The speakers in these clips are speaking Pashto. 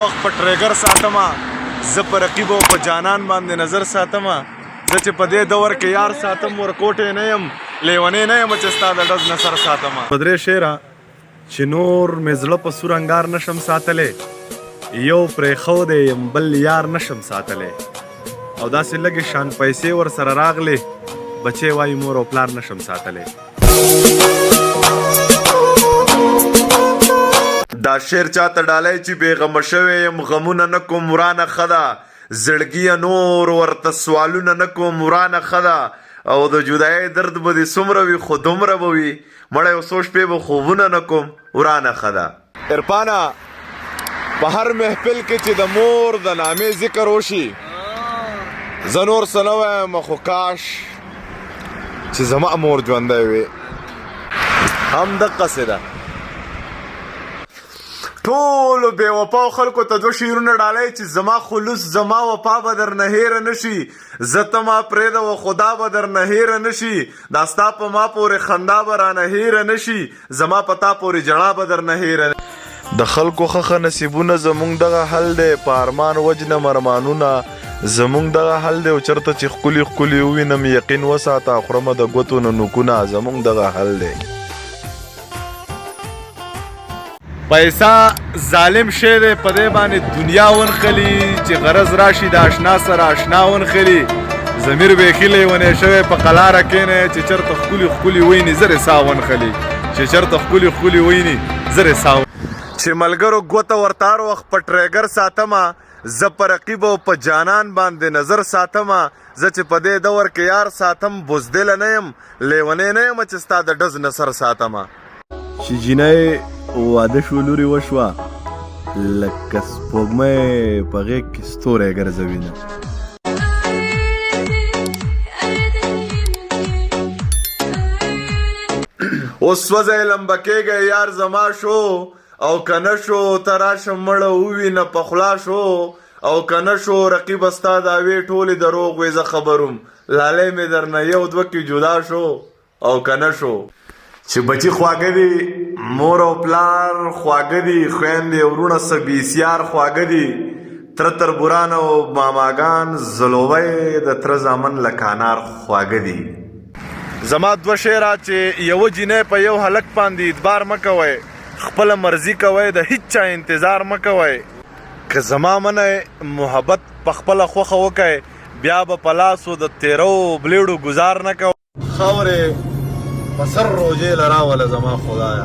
وخت په ټریګر ساتمه زه په رقیب او په جانان باندې نظر ساتمه زه چې په دې دور کې یار ساتم ورکوټې نه یم لیونی نه یم چې ستا د ډز نه سر ساتمه په درې شعره چې نور مې زړه په سور انګار نشم ساتلی یو پرېښودی یم بل یار نشم ساتلی او داسې لږې شان پیسې ورسره راغلې بچی وایي مور او پلار نشم ساتلی دا شعر چاته ډالی چې بېغمه شوی یم غمونه نه کوم ورانه ښه ده زړګیه نور ورته سوالونه نه کوم ورانه ښه ده او د جدایۍ درد به دې څومره وي خو دومره به وي مړی او څو شپې به خوبونه نه کوم ورانه ښه ده عرفانه په هر محفل کې چې د مور د نامې ذکر وشي زه نور څه نه وایم خو کاش چې زما مور ژوندی وي همدقسې ده ټولو بې وفاو خلکو ته دوه شعرونه ډالۍ چې زما خلوص زما وفا به درنه هیره نشي زه ته ما پرېږده و خدا به درنه هیره نشي دا ستا په ما پورې خندا به رانه هیره نشي زما په تا پورې ژړا به درنه هیره د خلکو ښه نصیبونه زمونږ دغه حل دی په ارمان وجنه مرمانونه زمونږ دغه حل دی او چېرته چې ښکلي ښکلي ووینم یقین وساته خورمه د ګوتو نه نوکونه زمونږ دغه حل دی پیسا ظالم شی دی په دې باندې دنیا ونښلي چې غرض راشي د اشنا سره اشنا ونښلي ضمیر بیخي لیونی شوی په قلاره کښېنی چې چېرته ښکلي ښکلي ویني زر سا ونښلي چې چېرته ښکلي ښکلي ویني زر سا چې ملګرو ګوته ورته هر وخت په ټریګر ساتمه زه په رقیب او په جانان باندې نظر ساتمه زه چې په دې دور کې یار ساتم بزدله نه یم لیونی نه یم چې ستا د ډز نه سر ساتمه چې جینۍ واده شو لورې وشوه لکه سپوږمۍ په غېږ کې ستوری ګرځوینه اوس سوځی لمبه کېږی یار زما شو او که نه شو ته راشه مړه ووینه په خولا شو او که نه شو رقیبه ستا دعوې ټولې دروغ وې زه خبروم لالی مې درنه یو دوه کې جدا شو او که نه شو چې بچی خواږه دي مور او پلار خواږه دي خویندې وروڼه څه بېسیار خواږه دي تره تربوران او ماماګان زلوی د تره زامن لکه انار خواږه دي زما دوه شعره چې یوه جینۍ په یو هلک باندې اعتبار مه کوئ خپله مرضي کوئ د هیڅ چا انتظار مه کوئ که زما منئ محبت په خپله خوښه وکئ بیا به په لاسو د تیرو بلیډو ګزار نه کوئ خاورې په سر روجې لراوله زما خدایا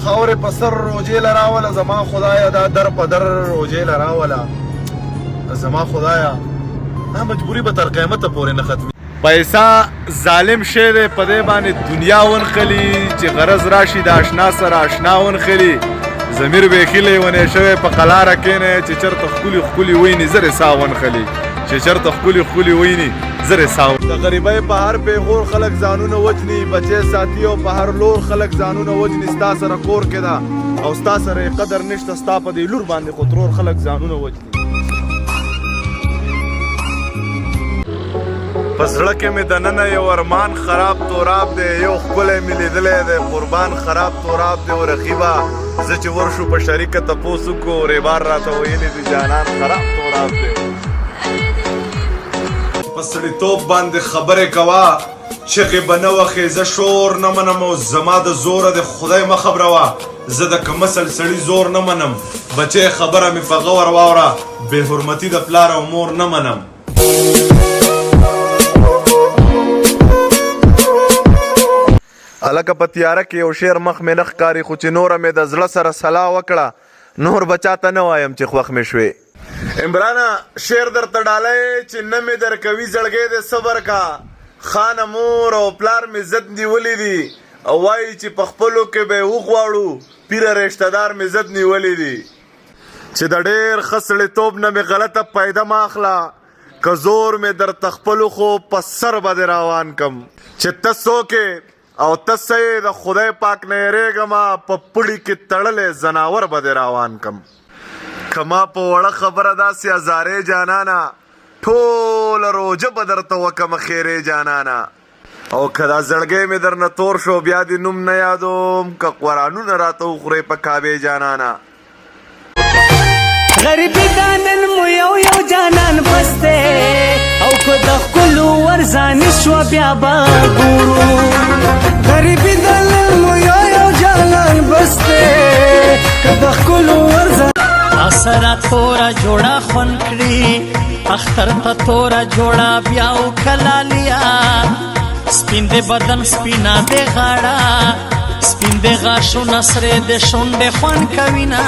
خاورې په سر روجې لراوله زما خدایا دا در په در روجې لراوله زما خدایا دا مجبوري به تر قیامته پورې نه ختمي پیسا ظالم شی دی په دې باندې دنیا ونښلي چې غرض راشي د اشنا سره اشنا ونښلي ضمیر بیخي لیونی شوی په قلاره کښېنی چې چېرته ښکلي ښکلي ویني زر سا ونښلي چې چېرته ښکلي ښکلي ویني زر سا د غریبۍ په هر پیغور خلک ځانونه وجني بچی ساتي او په هر لور خلک ځانونه وجني ستا سره کور کې ده او ستا سره یې قدر نشته ستا په دې لور باندې خو ترور خلک ځانونه وجني په زړه کې مې دننه یو ارمان خراب توراب دی یو ښکلی مې لیدلی دی قربان خراب توراب دی او رقیبه زه چې ورشو په شریکه تپوس وکړو ریبار راته ویلي دي جانان خراب توراب دی په سړیتوب باندې خبرې کوه چغې به نه وخې زه شور نه منم او زما د زوره د خدای مه خبروه زه د کمسل سړي زور نه منم بچی خبره مې په غور واوره بې حرمتي د پلار او مور نه منم هلکه په تیاره کې یو شعر مخ مې نه ښکاري خو چې نوره مې د زړه سره صلاح وکړه نور به چاته نه وایم چې خوښ مې شوې عمرانه شعر درته ډالی چې نه مې درکوي زړګی د صبر کا خانه مور او پلار مې زد نیولي دي او وایي چې په خپلو کې به یې وغواړو پیره رشته دار مې زد نیولي دي چې د ډېر ښه سړیتوب نه مې غلطه پیده مه اخله که زور مې درته خپلو خو په سر به دې روان کم چې ته څوک او ته څه د خدای پاک نه یېرېږمه په پړي کې تړلی ځناور به دې روان کم که ما په وړه خبره داسې ازارې جانانه ټوله روجه به درته وکړمه خیرې جانانه او که دا زړګی مې درنه تور شو بیا دې نوم نه یادوم که قرانونه راته وخورې په کعبې جانانه غریبی دانن مو یو یو جانان بسته او که د ښکلو ورځانې شوه بیا به ګورو غریبی دانن مو یو یو جانان بسته که د ښکلو ورځانې سره توره جوړه خوند کړي اختر ته توره جوړه بیا وکلالیا سپین د بدن سپینا د غاړه سپین د غاښو نسرې د شونډې خوند کوي نه